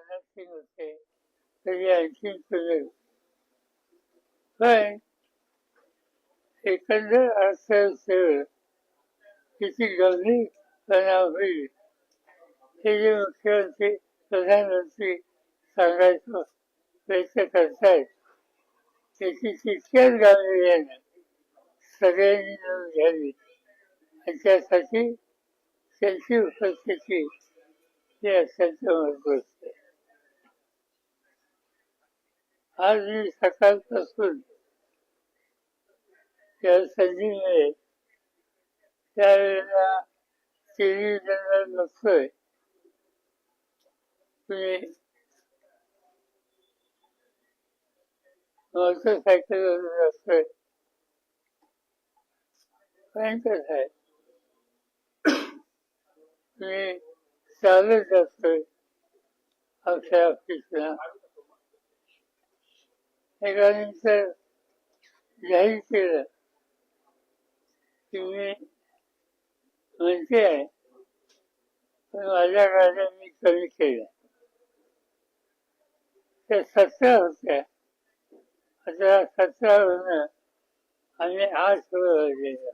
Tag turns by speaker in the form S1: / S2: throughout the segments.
S1: Nursing होते तरी आणखी सुरेल. पण एकंदर अर्थव्यवस्थेवर किती गंभीरपणा होईल हे जे मुख्यमंत्री प्रधानमंत्री सांगायचं प्रयत्न करतायत त्याची तितक्याच गांभीर्यानं सगळ्यांनी नोंद घ्यावी आणि त्यासाठी त्यांची उपस्थिती हे अत्यंत महत्वाचं आहे. आज मी सकाळपासून त्या संधी मिळेल त्यावेळेला टेलिव्हिजनवर बघतोय तुम्ही मोटरसायकलवर जातोय भयंकर आहे. तुम्ही चालत जातोय आपल्या ऑफिसला एकाने तर जाहीर केलं की मी म्हणते आहे पण माझ्या गाड्या मी कमी केल्या. त्या 17 होत्या, आता 17 होणं आम्ही 8 वाजलेलं.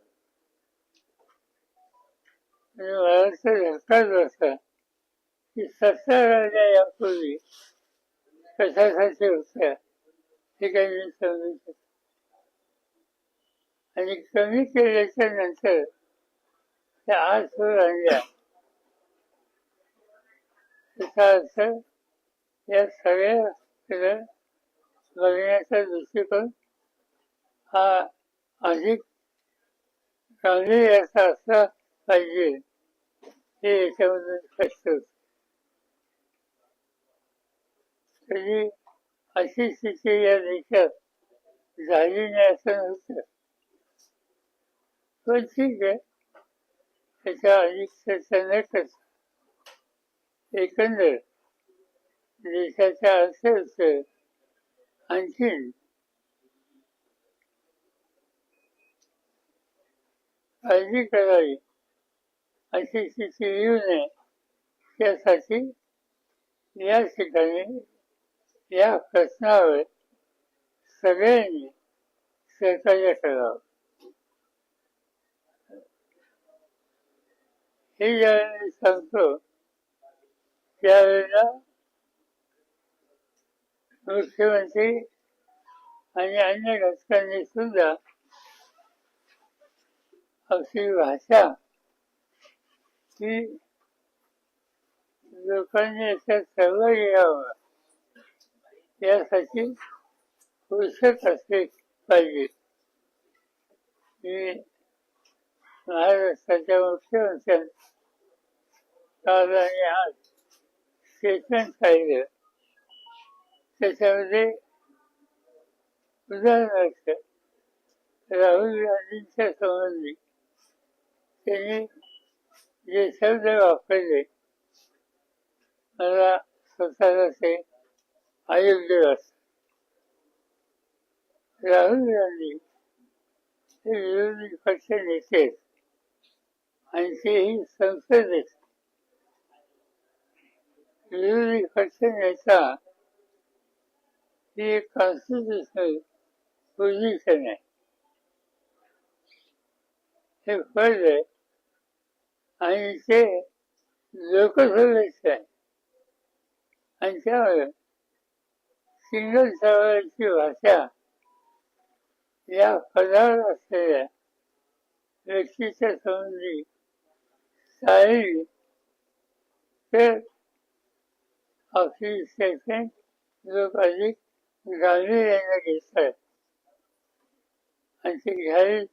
S1: मला तर धक्काच बसला की 17 गाड्या यापूर्वी कशासाठी होत्या हे काही मी समजू शकतो. आणि कमी केल्याच्या नंतर त्या 8 आणल्या त्याचा अर्थ या सगळ्या बघण्याचा दृष्टिकोन हा अधिक गांभीर्याचा असला पाहिजे हे याच्यामधून स्पष्ट होतं. तरी अशी स्थिती या देशात झाली नाही असं नव्हतं. पण ठीक आहे, त्याच्या अधिक चर्चा न करता एकंदर देशाच्या अर्थव्यवस्थेवर आणखीन काळजी करावी अशी स्थिती येऊ नये त्यासाठी या ठिकाणी या प्रश्नावर सगळ्यांनी सहकार्य करावं. हे ज्यावेळी सांगतो त्यावेळेला मुख्यमंत्री आणि अन्य घटकांनी सुद्धा आपली भाषा ही लोकांनी याच्यात सहभागी यावं यासाठी पुरुषच असले पाहिजे. मी महाराष्ट्राच्या मुख्यमंत्र्यांनी काल आणि आज स्टेटमेंट पाहिलं. त्याच्यामध्ये उदाहरणार्थ राहुल गांधींच्या संबंधी त्यांनी जे शब्द वापरले मला स्वतःला ते अयोग्य वाटतं. राहुल गांधी हे विरोधी पक्ष नेते आणि तेही संसदेत विरोधी पक्ष नेता ही एक कॉन्स्टिट्युशनल पोझिशन आहे. हे पद आहे आणि ते लोकसभेचं आहे आणि त्यामुळे सिंगल सवालाची भाषा या पदावर असलेल्या व्यक्तीच्या संबंधी चालली तर आपली स्टेटमेंट लोक अधिक गांभीर्याने घेतात आणि ते घ्यावी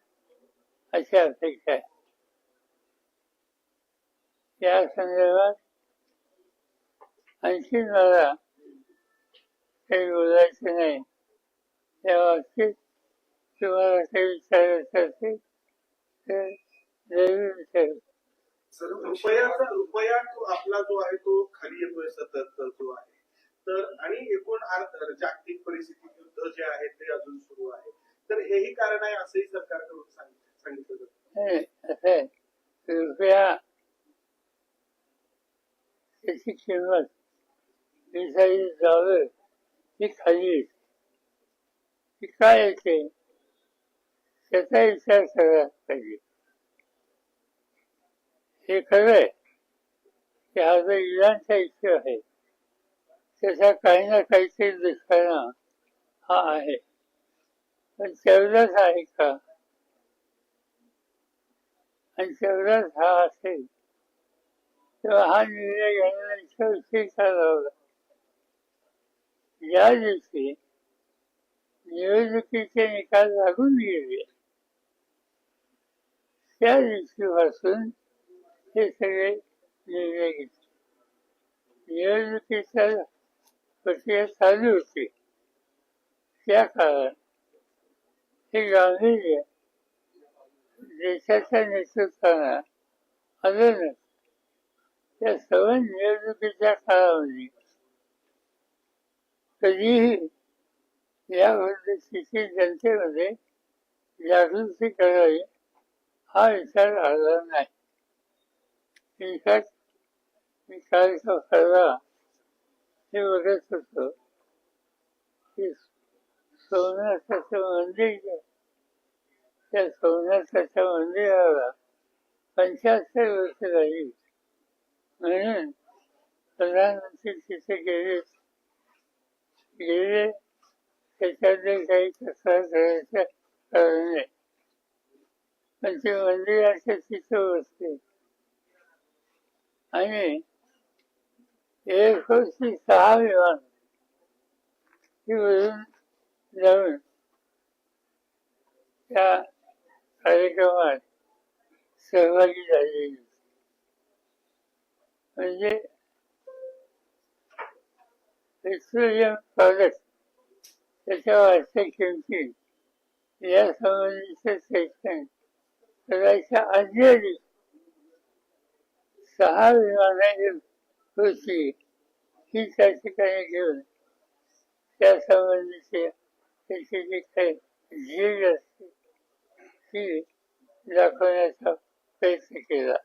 S1: अशी अपेक्षा आहे. या संदर्भात आणखी मला काही बोलायचं नाही. त्या बाबतीत तुम्हाला काही विचारायचं असेल तर जरूर विचारू.
S2: रुपया तो आपला जो आहे तो खाली येतोय सतत जो आहे तर आणि एकूण जागतिक परिस्थिती युद्ध जे आहे ते अजून सुरू आहे तर हेही कारण आहे असंही सरकारकडून सांगितलं जातं.
S1: असं आहे, रुपया त्याची किंमत ही सगळी जावे ही खाली येते. ती काय येते त्याचा विचार करायला पाहिजे. हे खरं आहे की हा जो इराणचा इश्यू आहे त्याचा काही ना काहीतरी दुष्परिणाम हा आहे. पण तेवढंच आहे का? आणि तेवढंच हा असेल तेव्हा हा निर्णय घेण्याचा विषय ठरवला. ज्या दिवशी निवडणुकीचे निकाल लागून गेले त्या दिवशीपासून हे सगळे निर्णय घेतले. निवडणुकीच्या प्रक्रिया चालू होती त्या काळात हे गांभीर्य देशाच्या नेतृत्वानं आलं नसतं. त्या सर्व निवडणुकीच्या काळामध्ये कधीही याबद्दलची जनतेमध्ये जागृती करावी हा विचार आला नाही. इनफॅक्ट मी काल परवा हे बघत होतो की सोमनाथाचं मंदिर त्या सोमनाथाच्या मंदिराला 75 वर्ष झाली म्हणून प्रधानमंत्री तिथे गेले त्याच्यातले काही तक्रार करायच्या कारण नाही. पण ते मंदिराच्या तिथं बसले आणि एअरफोर्सची 6 विमान ही वरून जाऊन त्या कार्यक्रमात सहभागी झालेली. म्हणजे पेट्रोलियम प्रॉडक्ट त्याच्या वाढत्या किमती या संबंधीचं सेक्शन करायच्या आधी 6 विमानं होती ही त्या ठिकाणी घेऊन त्या संबंधीचे त्याची जी काही झीज असते ती दाखवण्याचा प्रयत्न केला.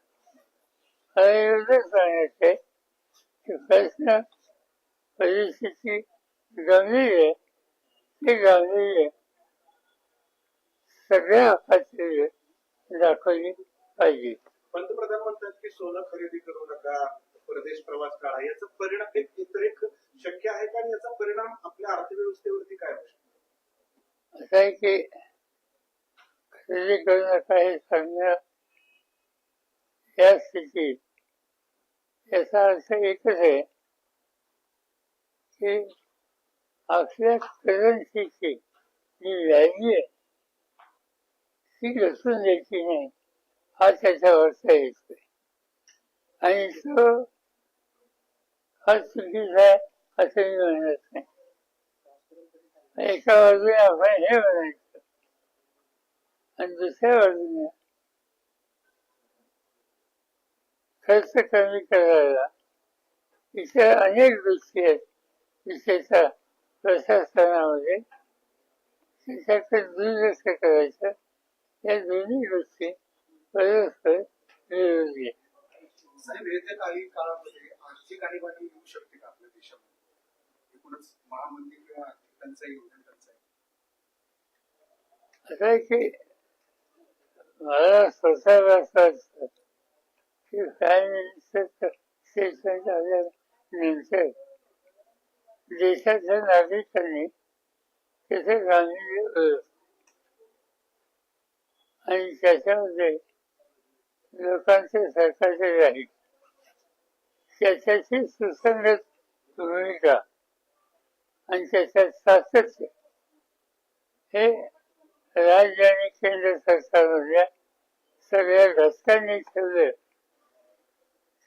S1: मला एवढंच सांगायचं आहे की प्रश्न परिस्थिती गंभीर आहे. ते गांभीर्य सगळ्या पातळीवर दाखवली पाहिजे.
S2: पंतप्रधान म्हणतात की सोनं खरेदी करू नका, परदेश प्रवास टाळा. याचा परिणाम एक शक्य आहे का? आणि याचा परिणाम आपल्या अर्थव्यवस्थेवरती काय होऊ शकतो?
S1: असं आहे की खरेदी करू नका हे सांगणं या स्थितीत याचा अर्थ एकच आहे की आपल्या करन्सीची जी व्हॅल्यू आहे ती घसरून द्यायची नाही हा त्याचा अर्थ येतोय. आणि तो हा चुकीचा आहे असं मी म्हणत नाही. एका बाजूने आपण हे म्हणायचं आणि दुसऱ्या बाजूने खर्च कमी करायला इतर अनेक गोष्टी आहेत विशेषतः प्रशासनामध्ये त्याच्याकडे दुर्लक्ष करायचं. या दोन्ही गोष्टी परस्पर विरोधी आहेत.
S2: साहेब, येत्या काही काळामध्ये आर्थिक आणीबाणी येऊ शकते का आपल्या देशामध्ये? एकूणच महामंदी किंवा आर्थिक टंचाई होईल टंचाई.
S1: असं आहे की मला स्वतःला असं वाटतं की प्राईम मिनिस्टर स्टेटमेंट आल्यानंतर देशाच्या नागरिकांनी त्याचे गांभीर्य ओळखलं आणि त्याच्यामध्ये लोकांचे सरकारचे राहील त्याच्याशी सुसंगत भूमिका आणि त्याच्यात सातत्य हे राज्य आणि केंद्र सरकारमधल्या सगळ्या घटकांनी ठेवलं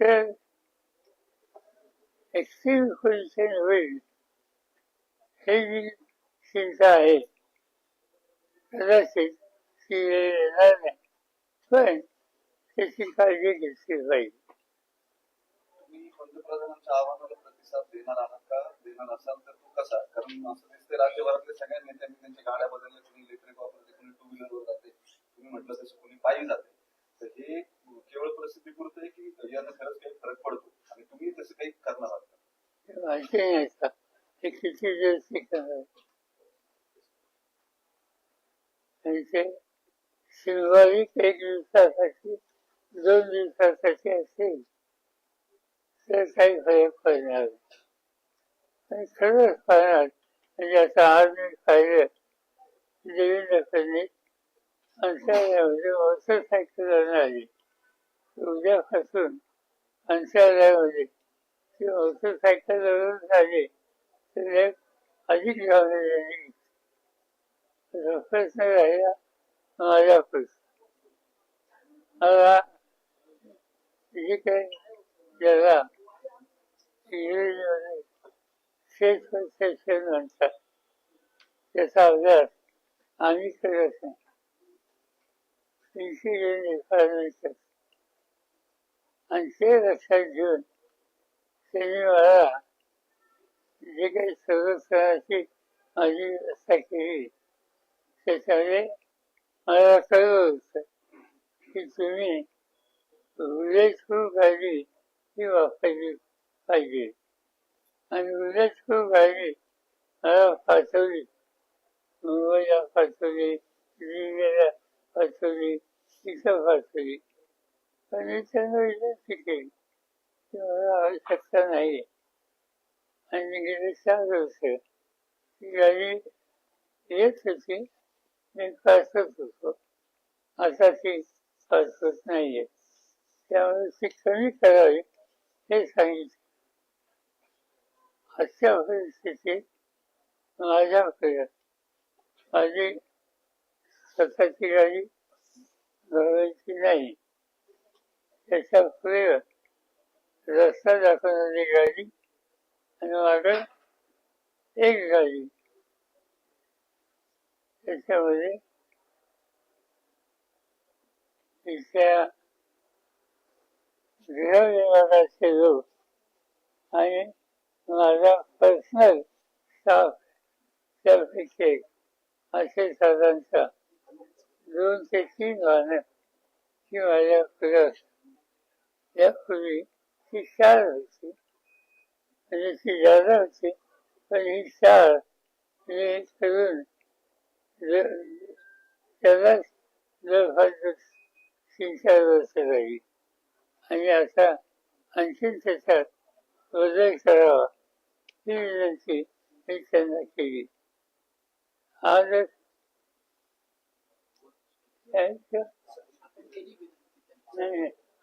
S1: तर एक्स्ट्रीम पोझिशन होईल हे जी चिंता आहे कदाचित ती येणार नाही. पण त्याची काळजी घेतली पाहिजे.
S3: तुम्ही पंतप्रधानांच्या आवाहनाला प्रतिसाद देणार आहात का? देणार असाल तर तो कसा? कारण असं दिसते राज्यभरातल्या सगळ्या नेत्यांनी त्यांच्या गाड्या बदलल्या. कोणी इलेक्ट्रिक वापरते, कोणी टू व्हीलरवर जाते, तुम्ही म्हटलं तसं कोणी पायी जाते. तर हे केवळ प्रसिद्धीपुरतं आहे की याचा खरंच काही फरक पडतो आणि तुम्ही तसं काही करणार आहात का?
S1: माहिती नाही का हे किती दिवस टिकणार. त्यांचे सिंबॉलिक 1 दिवसासाठी 2 दिवसासाठी असेल तर काही फरक पडणार नाही. आणि खरंच पाहणार म्हणजे आता आज मी पाहिलं देवेंद्र फडणवीस अंतराळयामध्ये मोटरसायकलवर आली. उद्यापासून अंतराळयामध्ये ती मोटरसायकलवरून झाली तर एक अधिक जबाबदारी प्रश्न राहिला माझ्या मला जे काही जगा इंग्रजीमध्ये सेल्फ परसेप्शन म्हणतात त्याचा अभ्यास आम्ही करत नाही. इन्सिडेंट डिपार्टमेंट आणि ते लक्षात घेऊन त्यांनी मला जे काही संरक्षणाची माझी व्यवस्था केली त्याच्यामध्ये मला कळलं होतं की तुम्ही बुलेटप्रूफ गाडी ही वापरली पाहिजे. आणि बुलेटप्रूफ गाडी मला पाठवली, मुंबईला पाठवली, दिल्लीला पाठवली, तिथं पाठवली. पण मी त्यांना विनंती केली की मला आवश्यकता नाही. आणि गेले 4 वर्ष ती गाडी येत होती, मी पाठवत होतो. आता ती पाठवत नाहीये. त्यामुळे ती कमी करावी हे सांगितलं. अशा परिस्थितीत माझ्याकडे माझी स्वतःची गाडी घालायची नाही. त्याच्या पुढे रस्ता दाखवणारी गाडी आणि मागं एक गाडी. त्याच्यामध्ये इथल्या गृह विभागाचे लोक आणि माझा पर्सनल स्टाफ त्यापैकी एक असे साधारणतः 2 ते 3 वाहनं ही माझ्या पुढे असतात. यापूर्वी ती 4 होती म्हणजे ती जादा होती, पण ही 4 हे करून त्यालाच जवळपास 3-4 वर्ष लागली. आणि आता आणखीन त्याच्यात बदल करावा ही विनंती मी त्यांना केली. आजच नाही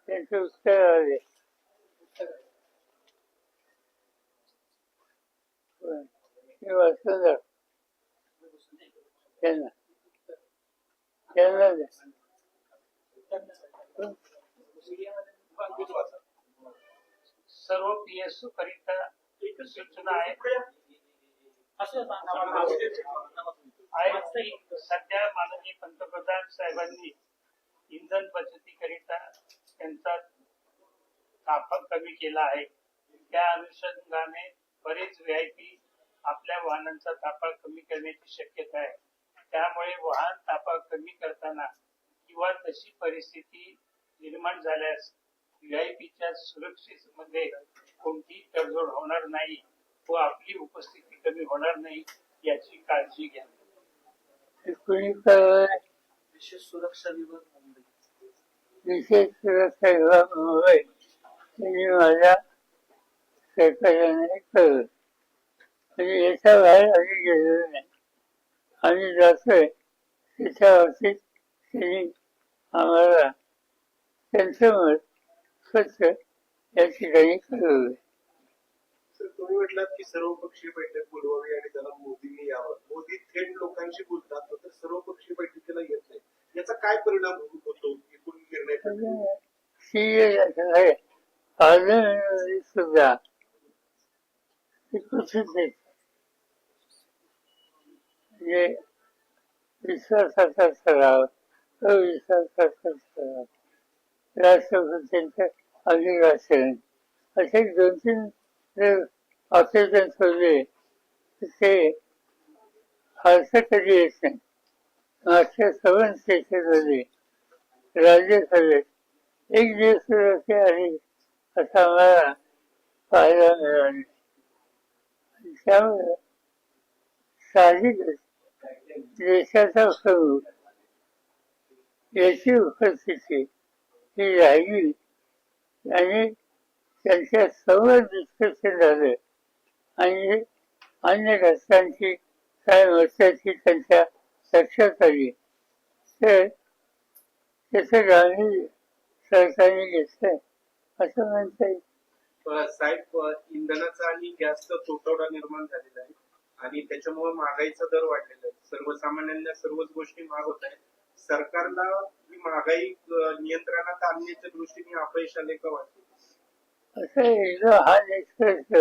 S1: त्यांचं उत्तर आले. वाचून त्यांना त्यांना
S4: सर्व PSU करिता एक सूचना आहे. सध्या माननीय पंतप्रधान साहेबांनी इंधन बचतीकरिता त्यांचा ताफा कमी केला आहे. त्या अनुषंगाने बरेच VIP आपल्या वाहनांचा ताफा कमी करण्याची शक्यता आहे. त्यामुळे वाहन ताफा कमी करताना किंवा तशी परिस्थिती निर्माण झाल्यास VIPच्या सुरक्षेमध्ये कोणतीही तडजोड होणार नाही व आपली उपस्थिती कमी होणार नाही याची काळजी घ्या.
S3: विशेष सुरक्षा विभाग मुंबई
S1: विशेष सुरक्षा विभाग मुंबई यांनी माझ्या सहकार्याने कळलं. म्हणजे याच्या बाहेर आम्ही गेलेलो नाही. आम्ही जातोय त्याच्या बाबतीत त्यांनी आम्हाला त्यांचं मत स्वच्छ या ठिकाणी कळवलं.
S2: तुम्ही म्हटलात की सर्वपक्षीय बैठक बोलवावी आणि त्याला मोदींनी यावं. मोदी थेट लोकांशी बोलतात तर सर्वपक्षीय बैठकीला येत नाही. याचा काय परिणाम होतो एकूण निर्णय?
S1: सुद्धा कुठेच नाही. म्हणजे विश्वासाचा सराव, अविश्वासाचा सराव, राष्ट्रपतींचं अभिभाषण असे 2-3 ऑकेजन ठेवले ते फारसं कधी येत नाही. मागच्या 7 सेशनमध्ये राज्यसभेत 1 दिवस आली असं आम्हाला पाहायला मिळाले. त्यामुळे साहजिकच देशाचा प्रमुख याची उपस्थिती ही राहिली आणि त्यांच्या सर्व डिस्कशन झालं आणि अन्य राष्ट्रांची काय मताची त्यांच्या लक्षात आली तर त्याचं गांधी सरकारने घेतलंय असं म्हणता येईल.
S2: साहेब, इंधनाचा आणि गॅसचा तुटवडा निर्माण झालेला आहे आणि त्याच्यामुळे महागाईचा दर वाढलेला आहे. सर्वसामान्यांना सर्वच गोष्टी महाग होत आहेत. सरकारला ही महागाई नियंत्रणात आणण्याच्या दृष्टीने अपयश आले का वाटते?
S1: असं एकदा हा निष्कर्ष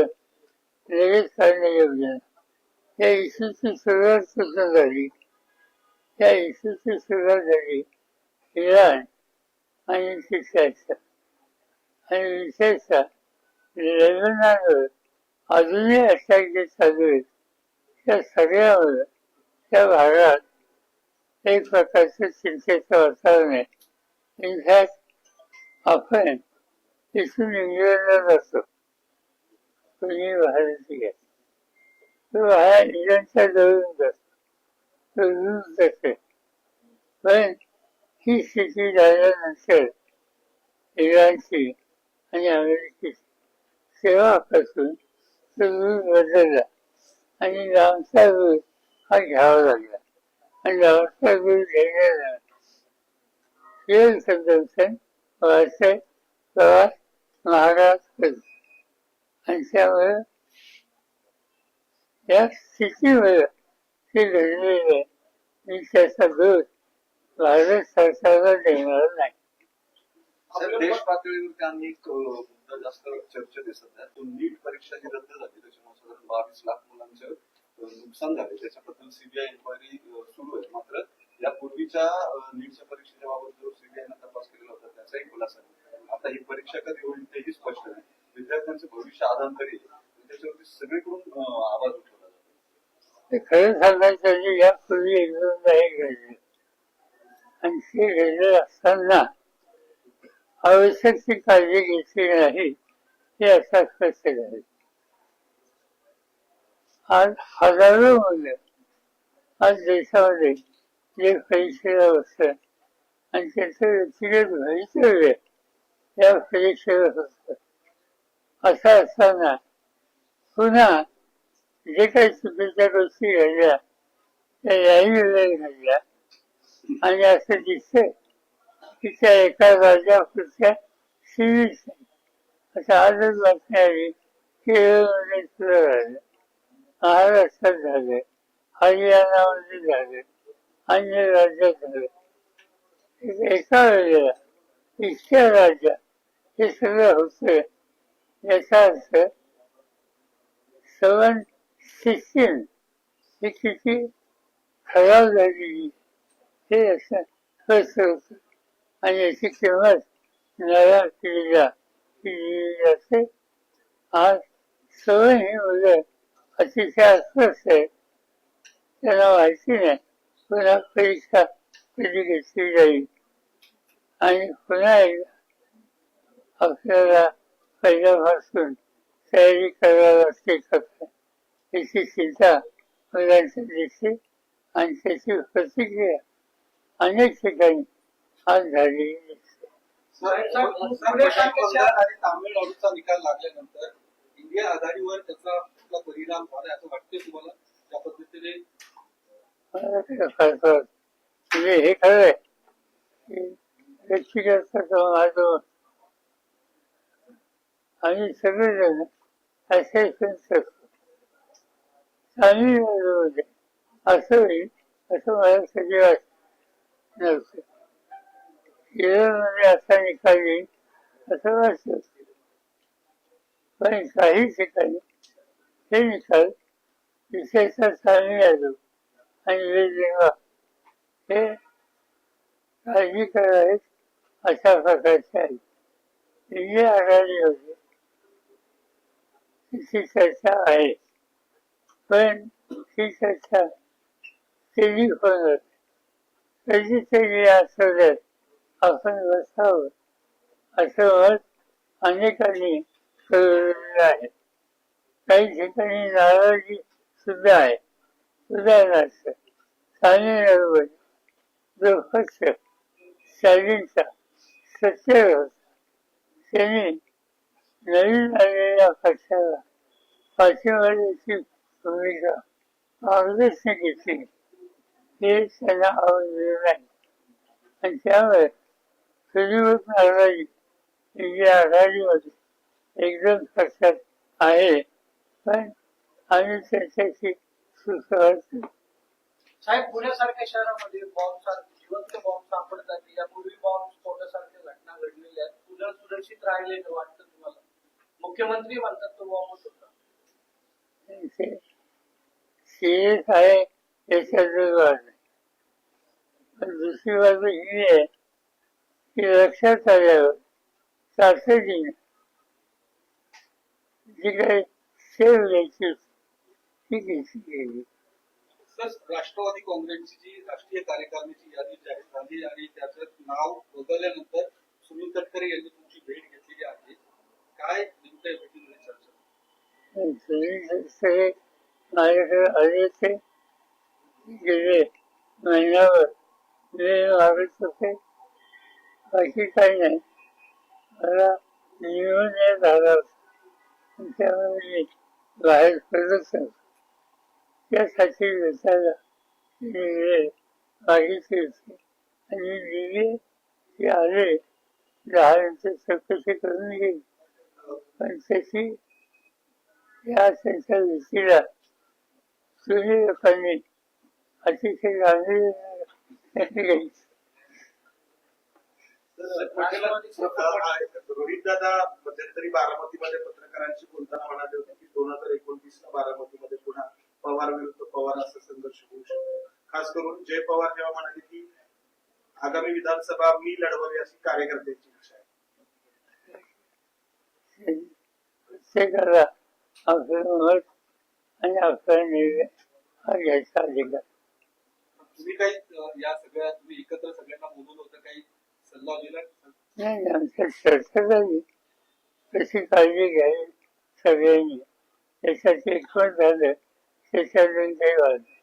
S1: लगेच काढण्यायोग्य नाही. या इशूची सुरुवात कुठून झाली? या इशूची सुरुवात झाली इराण आणि तिथल्याच्या आणि विशेषतः लेबनॉनवर अजूनही अटॅक जे चालू आहेत त्या सगळ्यावर त्या भागात एक प्रकारचं चिंतेचं वातावरण आहे. इनफॅक्ट आपण इथून इंग्लंडला जातो कोणी भारतीय घ्या तो हा इराणच्या जवळून जातो तो रूस जाते पण ही स्थिती झाल्यानंतर इराणची आणि अमेरिकेची तेव्हापासून तो रूल बदलला आणि लांबचा रूल हा घ्यावा लागला आणि लांबचा रूल घेण्याला फ्युएल कन्झम्पशन वाढते प्रवास महागात होतो आणि त्यामुळे या स्थितीमुळे ते घडलेलं आहे मी त्याचा दोष भारत सरकारला देणार नाही.
S3: देश पातळीवरती आणि एक मुद्दा जास्त चर्चेत आहे सध्या, तो नीट परीक्षा जी रद्द झाली त्याच्यामुळे साधारण 22 लाख मुलांचं नुकसान झाले. त्याच्याबद्दल सीबीआय इन्क्वायरी सुरू आहे. मात्र यापूर्वीच्या नीटच्या परीक्षेच्या बाबत जो सीबीआयनं तपास केलेला होता त्याचाही खुलासा आहे. आता ही परीक्षा कधी होईल तेही स्पष्ट नाही. विद्यार्थ्यांचं भविष्य आधांतरी त्याच्यावरती सगळीकडून आवाज उठवला जातो.
S1: ते खरं सांगायचं म्हणजे यापूर्वी एक दोनदा हे घडले आणि ते घडले असताना आवश्यक ती काळजी घेतली नाही हे असा स्पष्ट झाले. आज हजारो मुलं आज देशामध्ये जे परीक्षेला बसतात आणि त्याचं व्यक्तिगत भवितव्य या परीक्षेवर होतं. असं असताना पुन्हा जे काही चुकीच्या गोष्टी घडल्या त्या याही घडल्या आणि असं दिसतंय की त्या एका राज्यापुरत्या सीमित नाही. असं आजच बातमी आली केरळमध्ये सुरू झालं, महाराष्ट्रात झालं, हरियाणामध्ये झालं, अन्य राज्यात झालं. एका वेळेला इतक्या राज्यात हे सगळं होतं याचा अर्थ सवन सिस्टीम ही किती खराब झालेली हे असं स्पष्ट होतं आणि याची किंमत नव्या पिढीला दिली जाते. आज सवन ही मुलं अतिशय अस्वस्थ आहेत. त्यांना माहिती नाही पुन्हा परीक्षा कधी घेतली जाईल आणि पुन्हा एकदा आपल्याला पहिल्यापासून तयारी करावी लागते का याची चिंता मुलांच्या दिसते आणि त्याची प्रतिक्रिया अनेक ठिकाणी आज झालेली दिसते.
S3: आणि तामिळनाडूचा निकाल लागल्यानंतर इंडिया आघाडीवर त्याचा कुठला परिणाम झाला असं वाटतंय तुम्हाला? त्या पद्धतीने
S1: म्हणजे हे खरं आहे की व्यक्तिगत माझं आम्ही सगळेजण असे शकतो तामिळनाडूमध्ये असं होईल असं मला कधी वाटत नव्हतं. केरळमध्ये असा निकाल येईल असं वाटत होतं पण काही ठिकाणी हे निकाल विशेषतः तामिळनाडू आणि वेगवेगळा हे काळजी करावेत अशा प्रकारचे आहे. इंडिया आघाडीमध्ये तिची चर्चा आहे पण ही चर्चा केली होणार कधीतरी या आठवड्यात आपण बसावं असं मत अनेकांनी कळवलेलं आहे. काही ठिकाणी नाराजी सुद्धा आहे. उदाहरणार्थ ठाणे नगर जो पक्ष स्टॅलिनचा सत्तेवर होता त्यांनी नवीन आलेल्या पक्षाला पाठिंबाची भूमिका काँग्रेसने घेतली हे त्यांना आवडलेलं नाही आणि त्यामुळे सुनिवत नाराजी इंडिया आघाडीमध्ये एकदम पक्षात आहे पण आम्ही त्यांच्याशी सुसंवाद
S5: साहेब पुण्यासारख्या शहरामध्ये जिवंत बॉम्ब सापडतात यापूर्वी बॉम्ब स्फोटासारख्या घटना घडलेल्या आहेत. पुणे सुरक्षित राहिलेलं वाटतं तुम्हाला? मुख्यमंत्री म्हणतात तो बॉम्बच होता.
S1: सिरियस आहे याच्यातच वाद नाही. पण दुसरी बाजू ही आहे की लक्षात आल्यावर तातडीने जी काही सेव घ्यायची होती ती घेतली गेली.
S3: सर राष्ट्रवादी काँग्रेसची जी राष्ट्रीय कार्यकारिणीची यादी जाहीर झाली आणि त्याचं नाव बदलल्यानंतर सुनील तटकरे यांनी तुमची भेट घेतलेली आहे. काय नेमक्या भेटीमध्ये चर्चा?
S1: सुनील तटकरे माझ्याकडे आले ते गेले महिन्यावर वेळ मागत होते. बाकी काही नाही. मला निमोनिया झाला होता त्यामुळे मी बाहेर पडत नव्हतो. त्यासाठी भेटायला वेळ मागितली होती आणि दिली ते आले 10 मिनिटं चौकशी करून गेली पण त्याची या त्यांच्या व्यक्तीला जुनी लोकांनी अतिशय गांभीर्याने घ्यायची.
S2: रोहित दादा मध्यंतरी बारामतीमध्ये पत्रकारांशी बोलताना म्हणाले होते की 2029 ला बारामतीमध्ये पुन्हा पवार विरुद्ध पवार असा संघर्ष होऊ शकतो. खास करून जय पवार जेव्हा म्हणाले की आगामी विधानसभा मी लढवावी अशी कार्यकर्त्यांची इच्छा आहे.
S1: प्रत्येकाला आपलं मत आणि आपला निर्णय हा घ्यायचा अधिकार.
S3: तुम्ही काही या सगळ्या तुम्ही एकत्र सगळ्यांना बोलवलं होतं, काही सल्ला दिला?
S1: नाही आमच्या चर्चा झाली कशी काळजी घ्यावी सगळ्यांनी त्याच्यात एकमत झालं त्याच्यातून काही वाद नाही.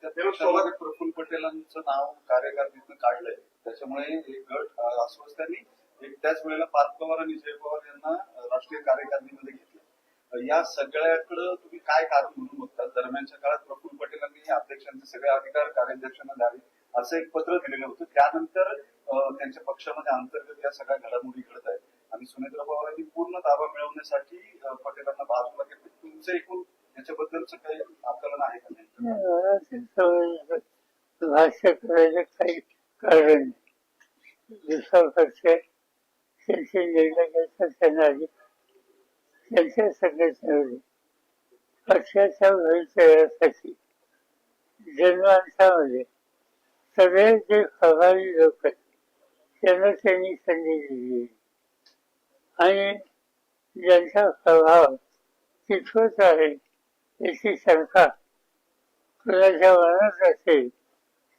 S3: त्याच्यामध्ये प्रफुल्ल पटेलांचं नाव कार्यकारिणीतनं काढलंय त्याच्यामुळे एक गट अस्वस्थांनी त्याच वेळेला पार्थ पवार आणि जय पवार यांना राष्ट्रीय कार्यकारिणीमध्ये घेतलं. या सगळ्याकडं तुम्ही काय कारण म्हणून बघता? दरम्यानच्या काळात प्रफुल्ल पटेलांनी अध्यक्षांचे सगळे अधिकार कार्याध्यक्षांना द्यावे असं एक पत्र दिलेलं होतं. त्यानंतर त्यांच्या पक्षामध्ये अंतर्गत या सगळ्या घडामोडी घडत आहेत आणि सुनेत्रा पवारांनी पूर्ण ताबा मिळवण्यासाठी पटेलांना बाजूला घेतलं. तुमचं एकूण याच्याबद्दलचं काही आकलन आहे का नाही?
S1: भाष्य करायचं काही कारण नाही. दुसरा पक्ष त्यांचे निर्णय घ्यायचा त्यांना अधिकार त्यांच्या संघटनेमध्ये पक्षाच्या भवितव्यासाठी जनमानसामध्ये सगळे जे प्रभावी लोक आहेत त्यांना त्यांनी संधी दिली आणि ज्यांचा प्रभाव कितपत आहे याची शंका कुणाच्या मनात असेल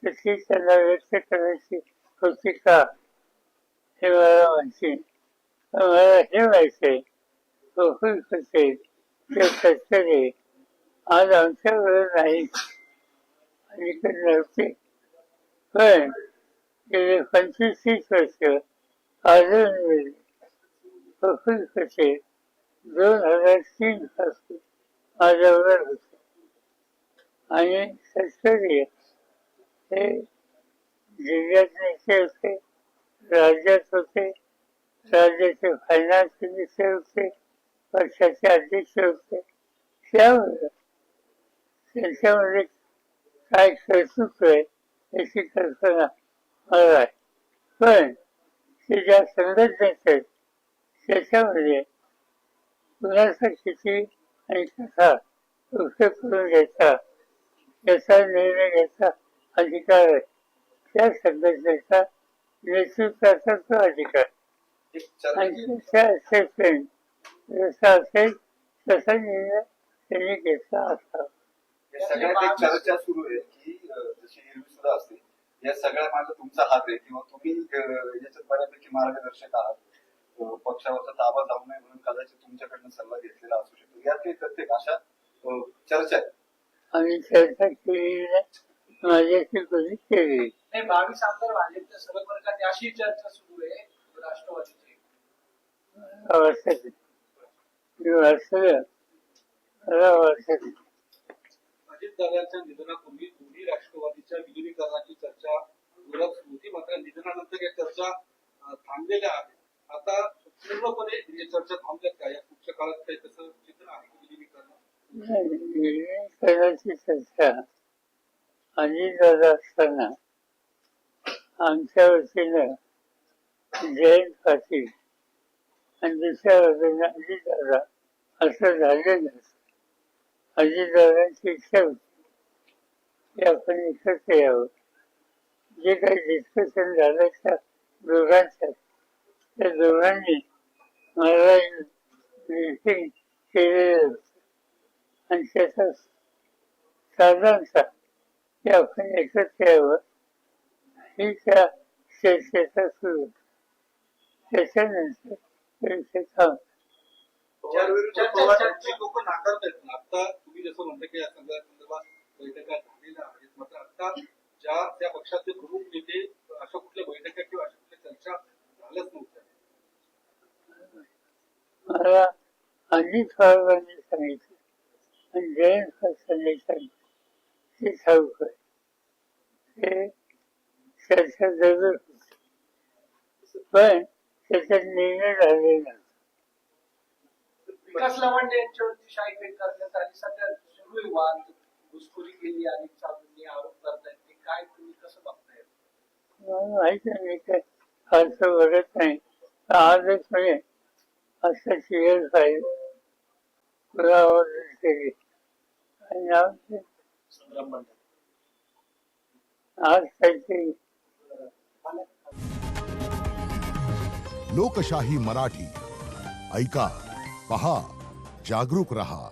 S1: तर ती त्यांना व्यक्त करायची होती का हे मला माहिती. मला हे माहिती आहे प्रफुल्ल पटेल ते तटकरे आज आमच्याबरोबर नाही आणि ते नव्हते पण गेले 25-30 वर्ष आजून प्रफुल्ल पटेल 2003 पासून माझ्याबरोबर होते आणि तटकरे हे जिल्ह्यात नेते होते, राज्यात होते, राज्याचे फायनान्स मिनिस्टर होते, पक्षाचे अध्यक्ष होते. त्यामुळे त्यांच्यामध्ये काय कर्तृत्व आहे याची कल्पना मला आहे. पण ते ज्या संघटनेत आहेत त्याच्यामध्ये कुणाचा किती आणि कसा उपयोग करून घ्यायचा याचा निर्णय घ्यायचा अधिकार आहे. त्या संघटनेचा नेतृत्वाचा तो अधिकार आणि त्याच्या असेसमेंट जसा असेल तसा निर्णय त्यांनी घेतला असावा.
S3: सगळ्यात एक चर्चा सुरू आहे की जशी एरवी सुद्धा असते या सगळ्या मागे तुमचा हात आहे किंवा तुम्ही याच्यात बऱ्यापैकी मार्गदर्शक आहात. पक्षावरचा ताबा जाऊ नये म्हणून कदाचित तुमच्याकडनं सल्ला घेतलेला असू शकतो. यात काही तथ्य का? अशा चर्चा आहे.
S1: आम्ही चर्चा केलेली नाही, माझ्याशी कधी केली
S5: नाही 22 आमदार भाजपच्या सर्वपक्षात अशी चर्चा सुरू आहे राष्ट्रवादीची.
S1: वर्षाची वर्षाची
S6: अजितदादांच्या निधनापूर्वी दोन्ही राष्ट्रवादीच्या विलिनीकरणाची चर्चा जोरात सुरू होती. मात्र निधनानंतर या चर्चा थांबलेल्या आहेत. आता पूर्णपणे या चर्चा थांबल्यात का? या पुढच्या काळात काही तसं चित्र आहे की विलिनीकरण?
S1: विलिनीकरणाची चर्चा अजितदादा असताना आमच्या वतीनं जयंत पाटील आणि दुसऱ्या वतीनं अजितदादा असं झालेलं. अजितदादांची इच्छा होती की आपण एकत्र यावं. जे काही डिस्कशन झालं त्या दोघांच्यात, त्या दोघांनी मला मीटिंग केलेलं होतं आणि त्याचा साधारणतः की आपण एकत्र यावं ही त्या चर्चेचा सुरू होता. त्याच्यानंतर चर्चेचा
S6: पवारांची लोक नाकारतायत. आता तुम्ही जसं म्हणता की या सगळ्या संदर्भात बैठका झालेल्या आहेत, मात्र आता त्या पक्षाचे प्रमुख नेते अशा कुठल्या बैठका किंवा अशा कुठल्या चर्चा झाल्याच नव्हत्या.
S1: मला अजित पवारांनी सांगितलं आणि जयंत पाटलांनी सांगितलं ते ठाऊक आहे. ते चर्चा जरूर होती, पण त्याच्यात निर्णय झालेला नाही.
S5: विकास लवांडे यांच्यावरती शाईफेक करण्यात आली. सध्या सुरू आहे वाद, घुसखोरी केली आणि चालूंनी आरोप करतायत. ते काय तुम्ही कसं बघताय?
S1: मला माहिती नाही, मी काय फारसं बघत नाही. आजच म्हणजे असं शिअर पाहिजे केली आणि नाव ते आज काहीतरी
S7: लोकशाही मराठी ऐका, पहा, जागरूक रहा.